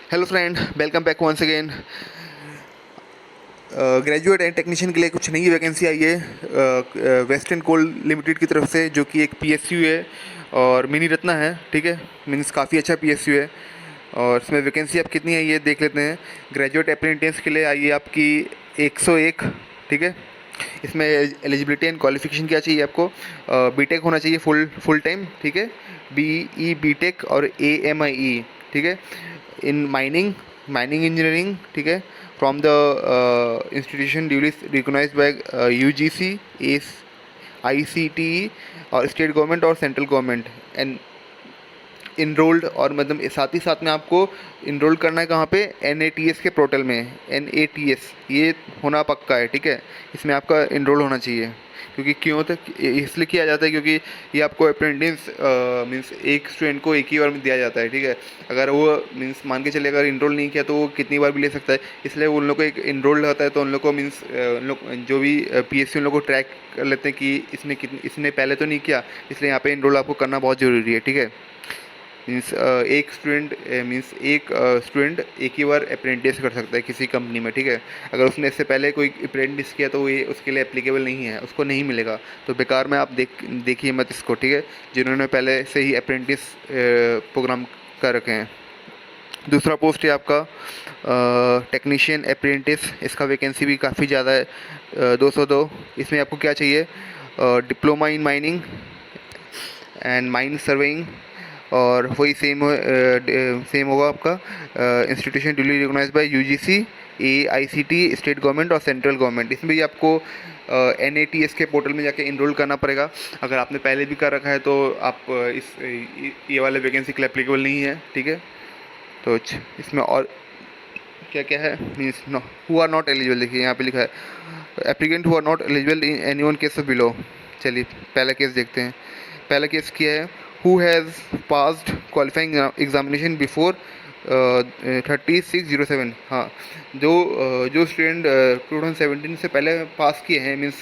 Hello friend, welcome back once again. Graduate and technician के लिए कुछ नई वैकेंसी आई है वेस्टर्न कोल लिमिटेड की तरफ से, जो कि एक पीएसयू है और मिनी रत्ना है। ठीक है, मीन्स काफ़ी अच्छा पीएसयू है। और इसमें वैकेंसी अब कितनी है ये देख लेते हैं। ग्रेजुएट अप्रेंटिस के लिए आई है आपकी 101। ठीक है, इसमें एलिजिबिलिटी एंड क्वालिफिकेशन क्या चाहिए आपको? बीटेक होना चाहिए फुल टाइम। ठीक है, बीई बीटेक और AMIE। ठीक है, इन माइनिंग इंजीनियरिंग। ठीक है, from the institution duly recognized by UGC, ICTE और स्टेट गवर्नमेंट और सेंट्रल गवर्नमेंट। एंड इनरोल्ड, और मतलब साथ ही साथ में आपको इनरोल करना है कहाँ पे? NATS के पोर्टल में। NATS ये होना पक्का है। ठीक है, इसमें आपका इनरोल होना चाहिए। क्योंकि क्यों तक इसलिए किया जाता है क्योंकि ये आपको अप्रेंटिस मीन्स एक स्टूडेंट को एक ही बार में दिया जाता है। ठीक है, अगर वो मीन्स मान के चले अगर इनरोल नहीं किया तो वो कितनी बार भी ले सकता है। इसलिए उन लोग को एक इनरोल्ड होता है तो उन लोग को मीन्स उन लोग जो भी PSU उन लोग को ट्रैक कर लेते हैं कि इसने पहले तो नहीं किया, इसलिए यहाँ पे इनरोल आपको करना बहुत ज़रूरी है। ठीक है, मीन्स एक स्टूडेंट एक ही बार अप्रेंटिस कर सकता है किसी कंपनी में। ठीक है, अगर उसने इससे पहले कोई अप्रेंटिस किया तो ये उसके लिए एप्लीकेबल नहीं है, उसको नहीं मिलेगा। तो बेकार में आप देखिए मत इसको। ठीक है, जिन्होंने पहले से ही अप्रेंटिस प्रोग्राम कर रखे हैं। दूसरा पोस्ट है आपका टेक्नीशियन अप्रेंटिस। इसका वैकेंसी भी काफ़ी ज़्यादा है, 202। इसमें आपको क्या चाहिए? Diploma in mining and mine surveying, और वही सेम होगा आपका institution duly recognized by UGC, AICT, state government और सेंट्रल गवर्नमेंट। इसमें भी आपको NATS के पोर्टल में जाके इनरोल करना पड़ेगा। अगर आपने पहले भी कर रखा है तो आप ये वाले वैकेंसी के लिए एप्लीकेबल नहीं है। ठीक है, तो इसमें और क्या क्या है? Means who are not eligible, देखिए यहाँ पे लिखा है applicant who are not eligible in any one case of below. चलिए पहला केस देखते हैं। पहला केस क्या है? Who has passed qualifying examination before 3607। हाँ, जो स्टूडेंट 2017 से पहले पास किए हैं, मीन्स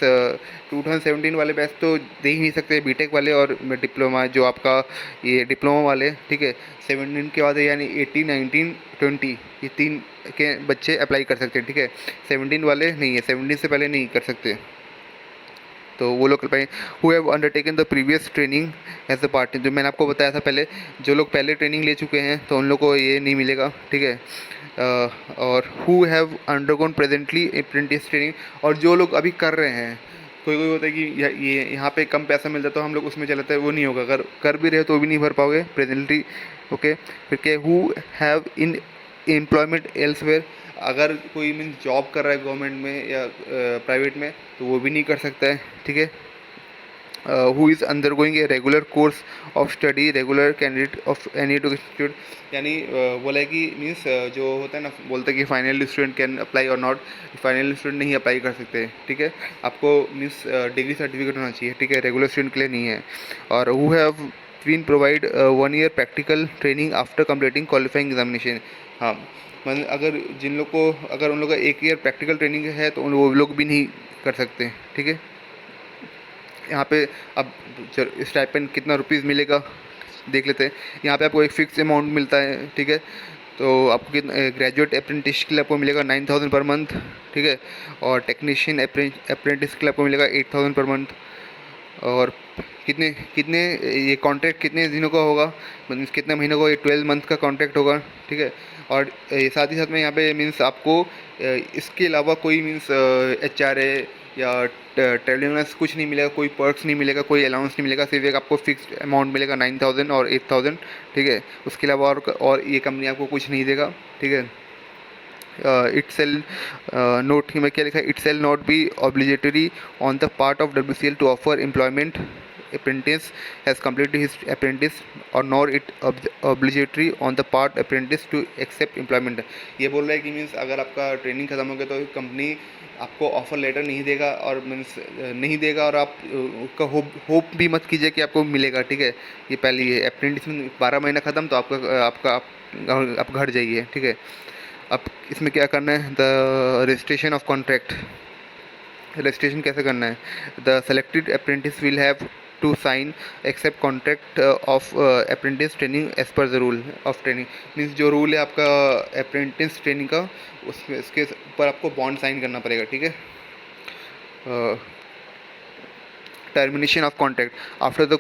2017 वाले बैच तो दे ही नहीं सकते, बीटेक वाले और डिप्लोमा जो आपका ये डिप्लोमा वाले। ठीक है, 17 के बाद यानी 18, 19, 20 ये तीन के बच्चे अप्लाई कर सकते हैं। ठीक है, 17 वाले नहीं है, 17 से पहले नहीं कर सकते, तो वो लोग कर पाएंगे। Who have undertaken the previous training as a part, जो मैंने आपको बताया था पहले, जो लोग पहले ट्रेनिंग ले चुके हैं तो उन लोग को ये नहीं मिलेगा। ठीक है, और who have undergone presently apprentice training, और जो लोग अभी कर रहे हैं। कोई कोई होता है कि ये यहाँ पे कम पैसा मिलता है तो हम लोग उसमें चले जाते हैं, वो नहीं होगा। अगर कर भी रहे तो भी नहीं भर पाओगे प्रेजेंटली। ओके, फिर क्या? Who have in employment elsewhere, अगर कोई मीन्स जॉब कर रहा है गवर्नमेंट में या प्राइवेट में तो वो भी नहीं कर सकता है। ठीक है, who is under going a regular course of study, regular candidate of any education institute. यानी बोला है कि मीन्स जो होता है ना, बोलते हैं कि फाइनल स्टूडेंट कैन अप्लाई और नॉट, फाइनल स्टूडेंट नहीं अप्लाई कर सकते। ठीक है, आपको मीन्स डिग्री सर्टिफिकेट होना चाहिए। ठीक है, रेगुलर स्टूडेंट के लिए नहीं है। और who have been provide 1 year practical training after completing qualifying examination. हाँ, मतलब अगर जिन लोग को अगर उन लोग का 1 ईयर प्रैक्टिकल ट्रेनिंग है तो वो लोग भी नहीं कर सकते। ठीक है, यहाँ पे अब स्टाइपेंड कितना रुपीज़ मिलेगा देख लेते हैं। यहाँ पे आपको एक फ़िक्स अमाउंट मिलता है। ठीक है, तो आपको कितना ग्रेजुएट अप्रेंटिस के लिए आपको मिलेगा 9000 पर मंथ। ठीक है, और टेक्नीशियन अप्रेंटिस के लिए आपको मिलेगा 8000 पर मंथ। और कितने कितने ये कॉन्ट्रैक्ट कितने दिनों का होगा, मीन्स कितने महीनों का? ये 12 मंथ का कॉन्ट्रैक्ट होगा। ठीक है, और ये साथ ही साथ में यहाँ पे मीन्स आपको इसके अलावा कोई मीन्स HRA या ट्रेवलिंग कुछ नहीं मिलेगा, कोई पर्क्स नहीं मिलेगा, कोई अलाउंस नहीं मिलेगा। सिर्फ एक आपको फिक्स्ड अमाउंट मिलेगा 9000 और 8000। ठीक है, उसके अलावा और ये कंपनी आपको कुछ नहीं देगा। ठीक है, इट सेल नोट में क्या लिखा है? It shall not be obligatory on the part of WCL to offer employment apprentice has completed his apprentice or nor it obligatory on the part apprentice to accept employment। ये बोल रहा है कि means अगर आपका ट्रेनिंग खत्म हो गया तो कंपनी आपको ऑफर लेटर नहीं देगा, और मीन्स नहीं देगा, और आप उसका होप भी मत कीजिए कि आपको मिलेगा। ठीक है, ये पहले ये अप्रेंटिस में 12 महीना ख़त्म तो आप घर जाइए। ठीक है, अब इसमें क्या करना है? The registration of contract. Registration कैसे करना है? The selected apprentice will have to sign accept contract of apprentice training as per the rule of training। Means जो रूल है आपका अप्रेंटिस ट्रेनिंग का, उसमें इसके ऊपर आपको बॉन्ड साइन करना पड़ेगा, ठीक है। termination of contract after the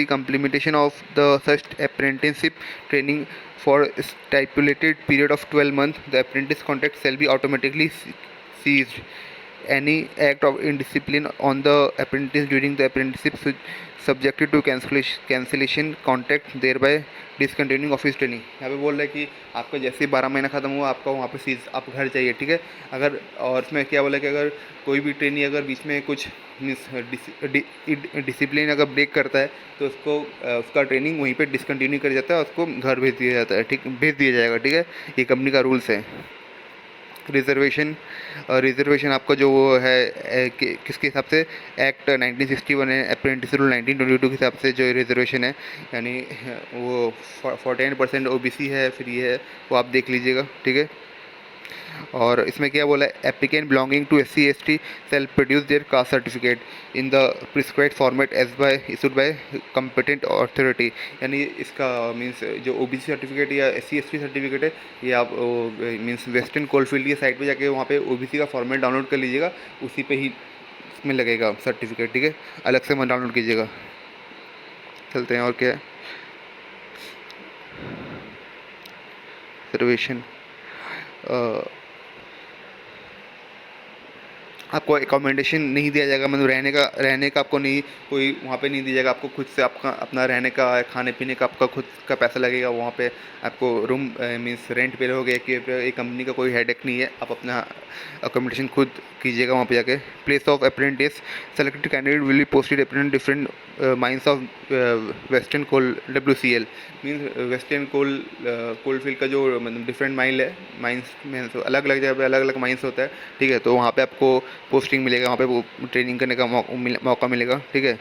completion of the such apprenticeship training for stipulated period of 12 months, the apprentice contract shall be automatically ceased। any act of indiscipline on the apprentice during the apprenticeship subjected to cancellation contract thereby discontinuing office training. यहाँ पे बोल रहा है कि आपका जैसे ही 12 महीना ख़त्म हुआ आपका वहाँ पे सीज आप घर चाहिए, ठीक है। अगर और इसमें क्या बोला कि अगर कोई भी ट्रेनिंग अगर बीच में कुछ डिसिप्लिन अगर ब्रेक करता है तो उसको उसका ट्रेनिंग वहीं पे डिसकंटिन्यू कर जाता है, उसको घर भेज दिया जाता है, ठीक, भेज दिया जाएगा, ठीक है। ये कंपनी का रूल्स है। रिजर्वेशन आपका जो वो है किसके हिसाब से, एक्ट 1961 है, अप्रेंटिस रूल 1922 के हिसाब से जो रिजर्वेशन है, यानी वो 49% OBC है, फिर ये है वो आप देख लीजिएगा, ठीक है। और इसमें क्या बोला है, applicant belonging to SC/ST self produce their caste certificate in the prescribed format as by issued by competent authority. यानी इसका मींस जो OBC सर्टिफिकेट या SC/ST सर्टिफिकेट है, ये आप मींस वेस्टर्न कोलफील्ड की साइट पे जाके वहाँ पे OBC का फॉर्मेट डाउनलोड कर लीजिएगा, उसी पे ही इसमें लगेगा सर्टिफिकेट, ठीक है, अलग से मत डाउनलोड कीजिएगा। चलते हैं और क्या है, रिजर्वेशन आपको अकोमोडेशन नहीं दिया जाएगा, मतलब रहने का आपको नहीं कोई वहाँ पे नहीं दिया जाएगा, आपको खुद से आपका अपना रहने का खाने पीने का आपका खुद का पैसा लगेगा। वहाँ पे आपको रूम मीन्स रेंट पे रहोगे कि एक कंपनी का कोई हेडेक नहीं है, आप अपना अकोमोडेशन खुद कीजिएगा वहाँ पे जाके। Place of apprentice selected candidate will be posted apprentice different mines of western coal WCL means western coalfield का जो मतलब डिफरेंट माइल है, माइंस में अलग अलग जगह पे अलग अलग माइंस होता है, ठीक है। तो वहाँ पे आपको पोस्टिंग मिलेगा, वहाँ पे वो ट्रेनिंग करने का मौका मिलेगा, ठीक है।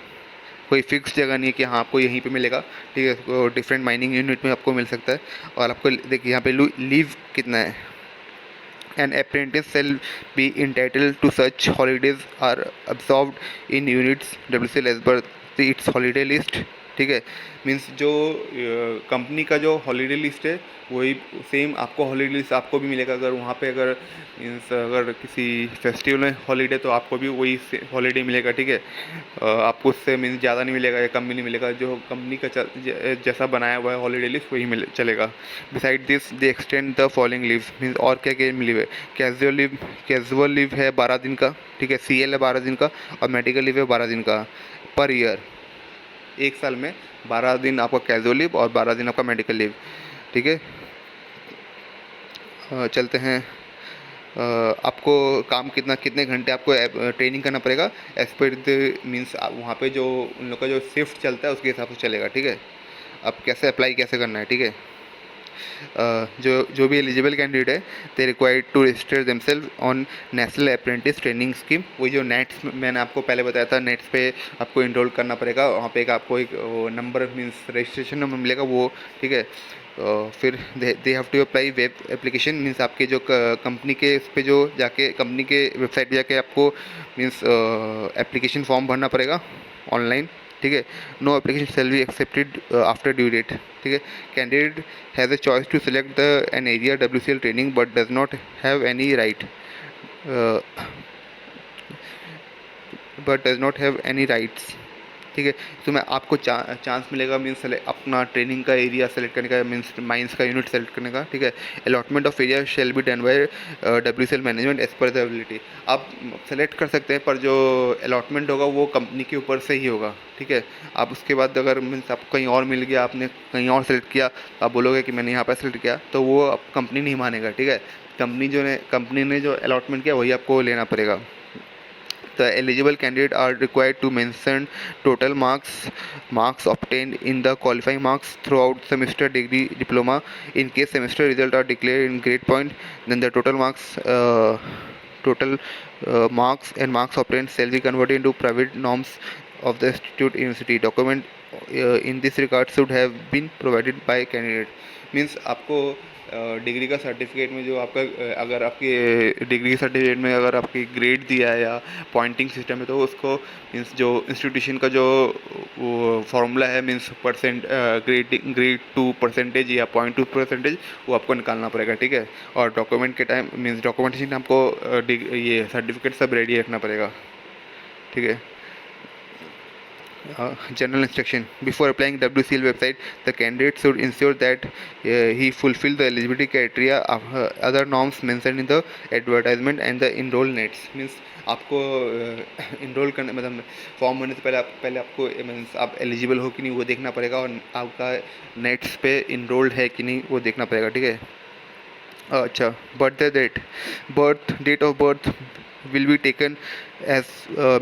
कोई फिक्स जगह नहीं है कि हाँ आपको यहीं पे मिलेगा, ठीक है। तो डिफरेंट माइनिंग यूनिट में आपको मिल सकता है। और आपको देखिए यहाँ पे लीव कितना है, an apprentice shall be entitled to such holidays are absorbed in units WCL as per its holiday list, ठीक है। मीन्स जो कंपनी का जो हॉलीडे लिस्ट है वही सेम आपको हॉलीडे लिस्ट आपको भी मिलेगा। अगर वहाँ पे अगर मीन्स अगर किसी फेस्टिवल में हॉलीडे तो आपको भी वही हॉलीडे मिलेगा, ठीक है। आपको उससे मीन्स ज़्यादा नहीं मिलेगा या कम भी नहीं मिलेगा, जो कंपनी का जैसा बनाया हुआ है हॉलीडे लिस्ट वही चलेगा। Beside this they extend the following leave means और क्या क्या लीव है, कैजुअल लीव है 12 दिन का, ठीक है। CL है 12 दिन का और मेडिकल लीव है 12 दिन का पर ईयर। एक साल में 12 दिन आपका कैजुअल लीव और 12 दिन आपका मेडिकल लीव, ठीक है। चलते हैं, आपको काम कितने घंटे आपको ट्रेनिंग करना पड़ेगा एज पर द मीन्स वहाँ पे जो उन लोग का जो शिफ्ट चलता है उसके हिसाब से चलेगा, ठीक है। अब कैसे अप्लाई कैसे करना है, ठीक है। जो भी एलिजिबल कैंडिडेट है they required to register themselves on national apprentice training scheme. वही जो नेट्स मैंने आपको पहले बताया था, नेट्स पे आपको इनरोल करना पड़ेगा, वहाँ पे आपको एक नंबर मीन्स रजिस्ट्रेशन नंबर मिलेगा वो, ठीक है। फिर they have to apply web application means आपके जो कंपनी के इस पे जो जाके कंपनी के वेबसाइट पे जाके आपको मीन्स एप्लीकेशन फॉर्म भरना पड़ेगा ऑनलाइन, ठीक है। No application shall be accepted after due date, ठीक है। Candidate has a choice to select the an area WCL training but does not have any rights, ठीक है। तो मैं आपको चांस मिलेगा मीन्स अपना ट्रेनिंग का एरिया सेलेक्ट करने का, मीन्स माइंस का यूनिट सेलेक्ट करने का, ठीक है। Allotment of area shall be done by WCL management as per the ability. आप सेलेक्ट कर सकते हैं पर जो अलॉटमेंट होगा वो कंपनी के ऊपर से ही होगा, ठीक है। आप उसके बाद अगर मीन्स आपको कहीं और मिल गया, आपने कहीं और सेलेक्ट किया, आप बोलोगे कि मैंने यहाँ पर सेलेक्ट किया, तो वो कंपनी नहीं मानेगा, ठीक है। कंपनी ने जो अलॉटमेंट किया वही आपको लेना पड़ेगा। The eligible candidate are required to mention total marks obtained in the qualifying marks throughout semester degree diploma. In case semester results are declared in grade point, then the total marks and marks obtained shall be converted into private norms of the institute university. Document in this regard should have been provided by candidate. Means आपको degree का certificate में जो आपका अगर आपकी degree के certificate में अगर आपकी ग्रेड दिया है या पॉइंटिंग सिस्टम है तो उसको मीन्स जो इंस्टीट्यूशन का जो वो फार्मूला है मीन्स परसेंट ग्रेड 2 परसेंटेज या 0.2% वो आपको निकालना पड़ेगा, ठीक है। और डॉक्यूमेंट के टाइम मीन्स डॉक्यूमेंटेशन आपको ये सर्टिफिकेट सब रेडी रखना पड़ेगा, ठीक है। General instruction: before applying WCL website, the candidate should ensure that he fulfill the eligibility criteria of other norms mentioned in the advertisement and the enroll nets. Means आपको enrol करने मतलब form भरने से पहले आपको मीन्स आप eligible हो कि नहीं वो देखना पड़ेगा, और आपका नेट्स पे इनरोल्ड है कि नहीं वो देखना पड़ेगा, ठीक है। अच्छा, birth date of birth will be taken as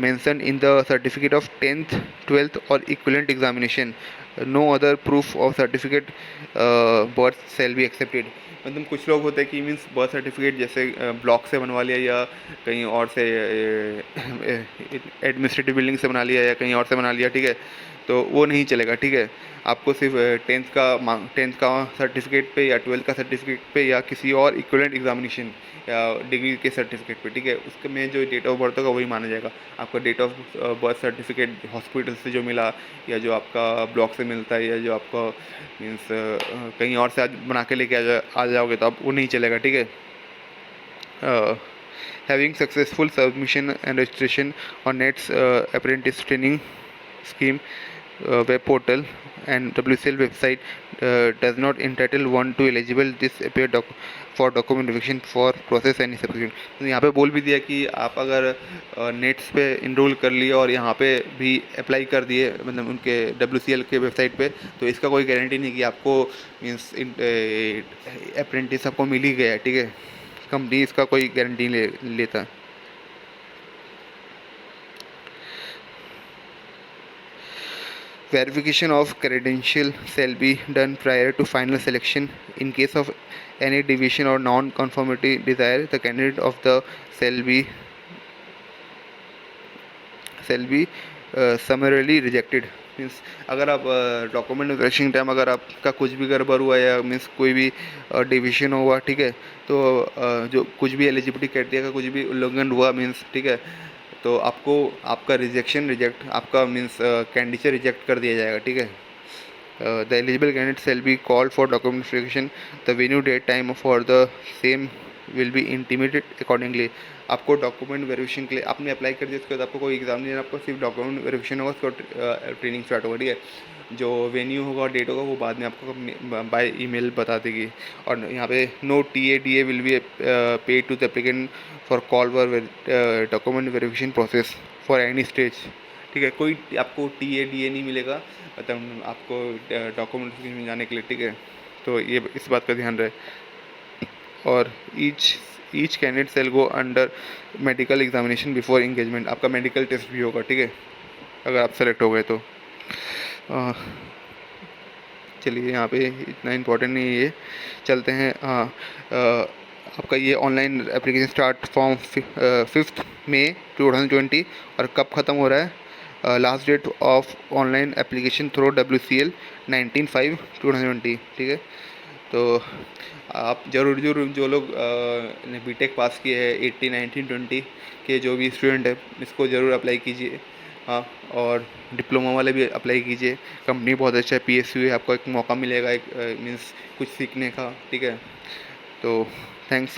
mentioned in the certificate of 10th 12th or equivalent examination. No other proof of certificate birth shall be accepted. मतलब कुछ लोग होते हैं कि मीन्स बर्थ सर्टिफिकेट जैसे ब्लॉक से बनवा लिया या कहीं और से एडमिनिस्ट्रेटिव बिल्डिंग से बना लिया या कहीं और से बना लिया, ठीक है, तो वो नहीं चलेगा, ठीक है। आपको सिर्फ टेंथ का सर्टिफिकेट पे या 12th का सर्टिफिकेट पे या किसी और इक्विवेलेंट एग्जामिनेशन या डिग्री के सर्टिफिकेट पे, ठीक है, उसके में जो डेट ऑफ बर्थ होगा वही माना जाएगा। आपका date of birth certificate hospital से जो मिला या जो आपका ब्लॉक से मिलता है या जो आपका मीन्स कहीं और से आज बना के लेके आ जाओगे तो अब वो नहीं चलेगा, ठीक है। Having successful submission and registration on NET's apprentice training scheme web portal and WCL website does not entitle one to eligible this appear for document verification for process any subsequent। तो यहाँ पे बोल भी दिया कि आप अगर नेट्स पे इनरोल कर लिए और यहाँ पे भी अप्लाई कर दिए मतलब उनके WCL के वेबसाइट पे, तो इसका कोई गारंटी नहीं कि आपको मीन्स अप्रेंटिस आपको मिल ही गया, ठीक है। कंपनी इसका कोई गारंटी लेता। Verification of credential shall be done prior to final selection. In case of any deviation or non-conformity desired, the candidate of the shall be summarily rejected. Means अगर आप document verification time अगर आपका कुछ भी गड़बड़ हुआ या मीन्स कोई भी डिविशन हुआ, ठीक है, तो जो कुछ भी एलिजिबिलिटी क्राइटेरिया का कुछ भी उल्लंघन हुआ मीन्स, ठीक है, तो आपको आपका रिजेक्ट आपका मीन्स कैंडिडेट रिजेक्ट कर दिया जाएगा, ठीक है। The eligible candidate shall be called for document verification, the venue date time for the same will be intimated accordingly. आपको डॉक्यूमेंट वेरिफिकेशन के लिए आपने अप्लाई कर दिया, उसके बाद आपको कोई एग्जाम नहीं देना, आपको सिर्फ डॉक्यूमेंट वेरिफिकेशन होगा, उसका ट्रेनिंग स्टार्ट होगा, ठीक है। जो वेन्यू होगा और डेट होगा वो बाद में आपको बाय ईमेल बता देगी। और यहाँ पे no TA will be paid to the applicant for call for document verification process for any stage, ठीक है। कोई आपको TA नहीं मिलेगा मतलब आपको डॉक्यूमेंट वेरिफिकेशन में जाने के लिए, ठीक है। तो ये इस बात का ध्यान रहे। और each candidate shall go under medical examination before engagement. आपका मेडिकल टेस्ट भी होगा, ठीक है, अगर आप सेलेक्ट हो गए तो। चलिए यहाँ पे इतना इम्पोर्टेंट नहीं है ये, चलते हैं। आपका ये ऑनलाइन एप्लीकेशन स्टार्ट फॉर्म 5 मई 2020 और कब ख़त्म हो रहा है? Last date of online application through WCL 19/5/2020, ठीक है। तो आप ज़रूर जो लोग ने BTech पास किए हैं 18, 19, 20 के जो भी स्टूडेंट है इसको ज़रूर अप्लाई कीजिए। हाँ, और डिप्लोमा वाले भी अप्लाई कीजिए, कंपनी बहुत अच्छा है, PSU है, आपको एक मौका मिलेगा एक मीन्स कुछ सीखने का, ठीक है। तो थैंक्स।